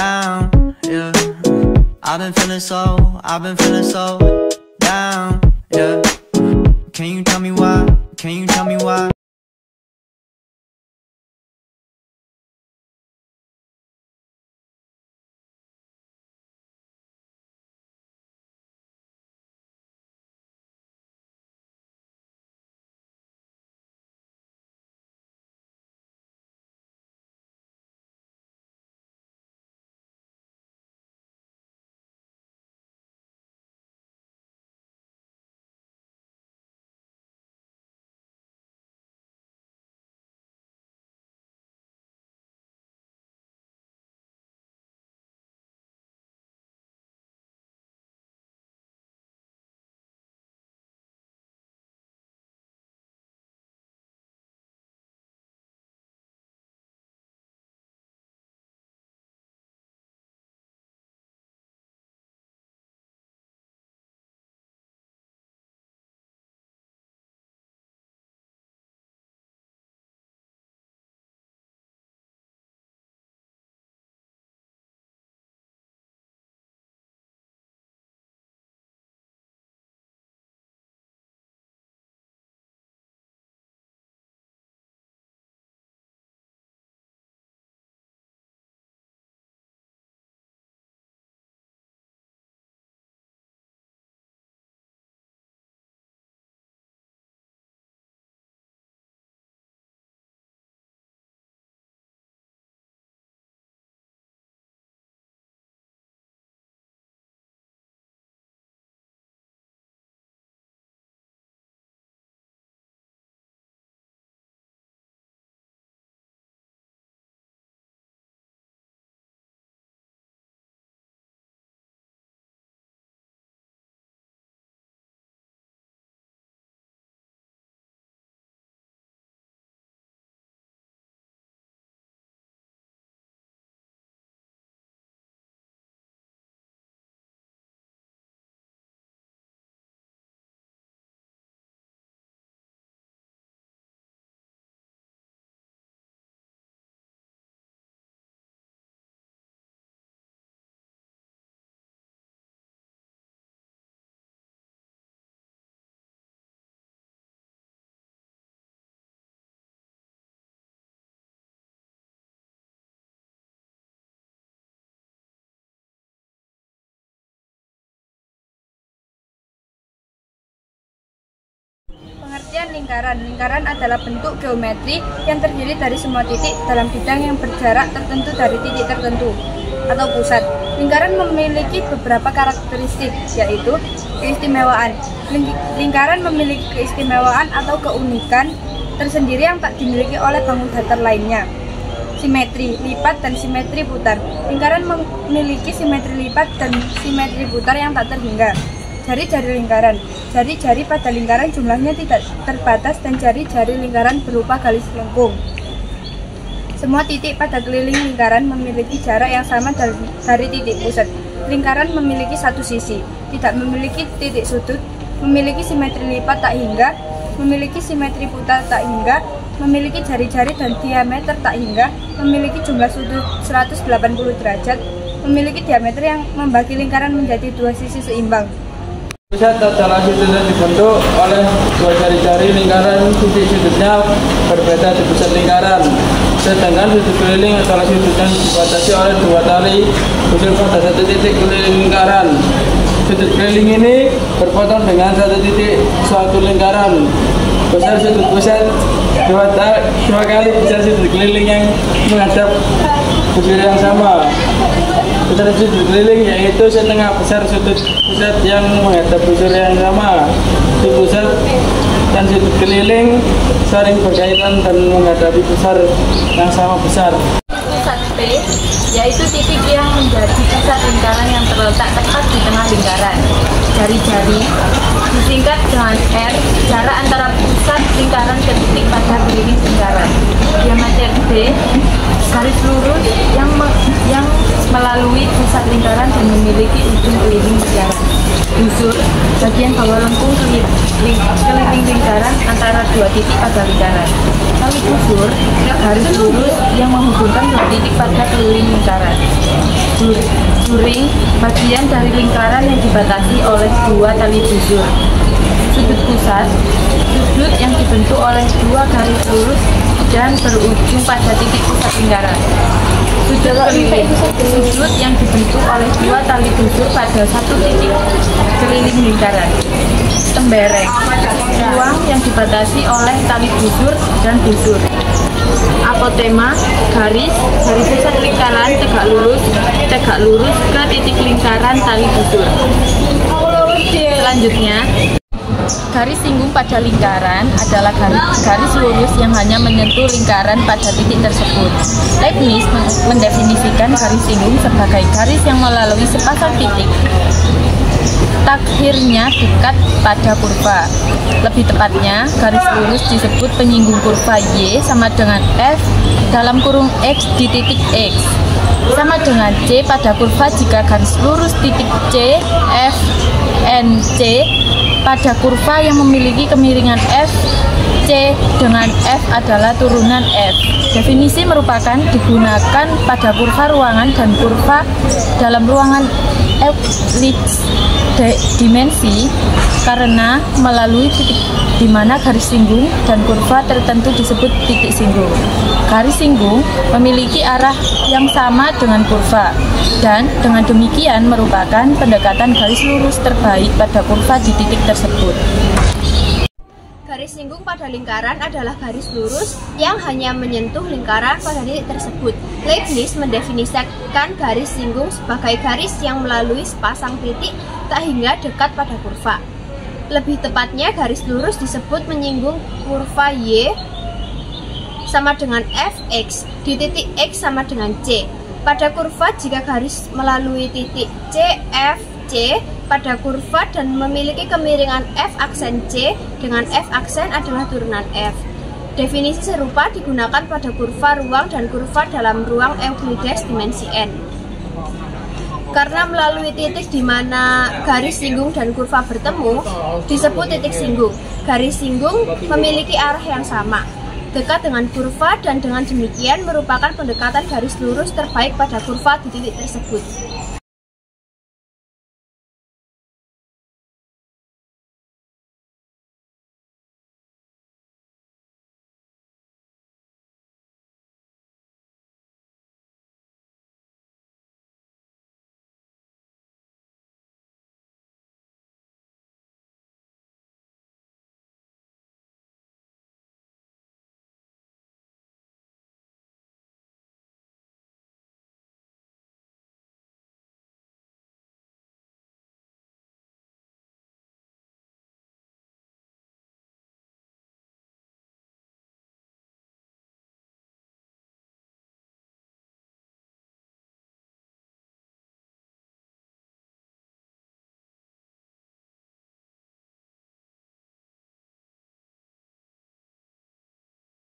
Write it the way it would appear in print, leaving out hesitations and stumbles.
down, yeah. I've been feeling so down, yeah. Can you tell me why? Can you tell me why? Pengertian lingkaran. Lingkaran adalah bentuk geometri yang terdiri dari semua titik dalam bidang yang berjarak tertentu dari titik tertentu atau pusat. Lingkaran memiliki beberapa karakteristik, yaitu keistimewaan. Lingkaran memiliki keistimewaan atau keunikan tersendiri yang tak dimiliki oleh bangun datar lainnya. Simetri, lipat, dan simetri putar. Lingkaran memiliki simetri lipat dan simetri putar yang tak terhingga. Jari-jari lingkaran. Jari-jari pada lingkaran jumlahnya tidak terbatas dan jari-jari lingkaran berupa garis lengkung. Semua titik pada keliling lingkaran memiliki jarak yang sama dari titik pusat. Lingkaran memiliki satu sisi, tidak memiliki titik sudut, memiliki simetri lipat tak hingga, memiliki simetri putar tak hingga, memiliki jari-jari dan diameter tak hingga, memiliki jumlah sudut 180 derajat, memiliki diameter yang membagi lingkaran menjadi dua sisi seimbang. Pusat adalah sudutnya dibentuk oleh dua jari-jari lingkaran, sudut-sudutnya berbeda di pusat lingkaran. Sedangkan sudut keliling adalah sudut yang dibatasi oleh dua tali busur pada satu titik keliling lingkaran. Sudut keliling ini berpotong dengan satu titik suatu lingkaran. Besar sudut pusat dua kali besar sudut keliling yang menghadap busur yang sama. Besar sudut keliling yaitu setengah besar sudut pusat yang menghadap busur yang sama. Sudut pusat dan sudut keliling saling berkaitan dan menghadapi pusar yang sama besar. Pusat P yaitu titik yang menjadi pusat lingkaran yang terletak tepat di tengah lingkaran. Jari-jari disingkat dengan R, jarak antara pusat lingkaran ke titik pada keliling lingkaran. Diameter D, garis lurus yang melalui pusat lingkaran dan memiliki ujung keliling lingkaran. Busur, bagian bawah lengkung keliling lingkaran antara dua titik pada lingkaran. Tali busur, garis lurus yang menghubungkan dua titik pada keliling lingkaran. ring bagian dari lingkaran yang dibatasi oleh dua tali busur. Sudut pusat, sudut yang dibentuk oleh dua garis lurus dan berujung pada titik pusat lingkaran. Sudut yang dibentuk oleh dua tali busur pada satu titik keliling lingkaran. Tembereng, ruang yang dibatasi oleh tali busur dan busur. Apotema, garis dari pusat lingkaran tegak lurus ke titik lingkaran tali busur. Selanjutnya, garis singgung pada lingkaran adalah garis lurus yang hanya menyentuh lingkaran pada titik tersebut. Leibniz mendefinisikan garis singgung sebagai garis yang melalui sepasang titik. Takhirnya dekat pada kurva. Lebih tepatnya, garis lurus disebut penyinggung kurva Y sama dengan F dalam kurung X di titik X. Sama dengan C pada kurva jika garis lurus titik C, F, N, C pada kurva yang memiliki kemiringan F, C dengan F adalah turunan F. Definisi merupakan digunakan pada kurva ruangan dan kurva dalam ruangan Euclides dimensi karena melalui titik di mana garis singgung dan kurva tertentu disebut titik singgung. Garis singgung memiliki arah yang sama dengan kurva dan dengan demikian merupakan pendekatan garis lurus terbaik pada kurva di titik tersebut. Garis singgung pada lingkaran adalah garis lurus yang hanya menyentuh lingkaran pada titik tersebut. Leibniz mendefinisikan garis singgung sebagai garis yang melalui sepasang titik tak hingga dekat pada kurva. Lebih tepatnya, garis lurus disebut menyinggung kurva Y sama dengan Fx di titik X sama dengan C. Pada kurva jika garis melalui titik C, F, C pada kurva dan memiliki kemiringan F aksen C dengan F aksen adalah turunan F. Definisi serupa digunakan pada kurva ruang dan kurva dalam ruang Euclides dimensi N. Karena melalui titik di mana garis singgung dan kurva bertemu disebut titik singgung. Garis singgung memiliki arah yang sama, dekat dengan kurva dan dengan demikian merupakan pendekatan garis lurus terbaik pada kurva di titik tersebut.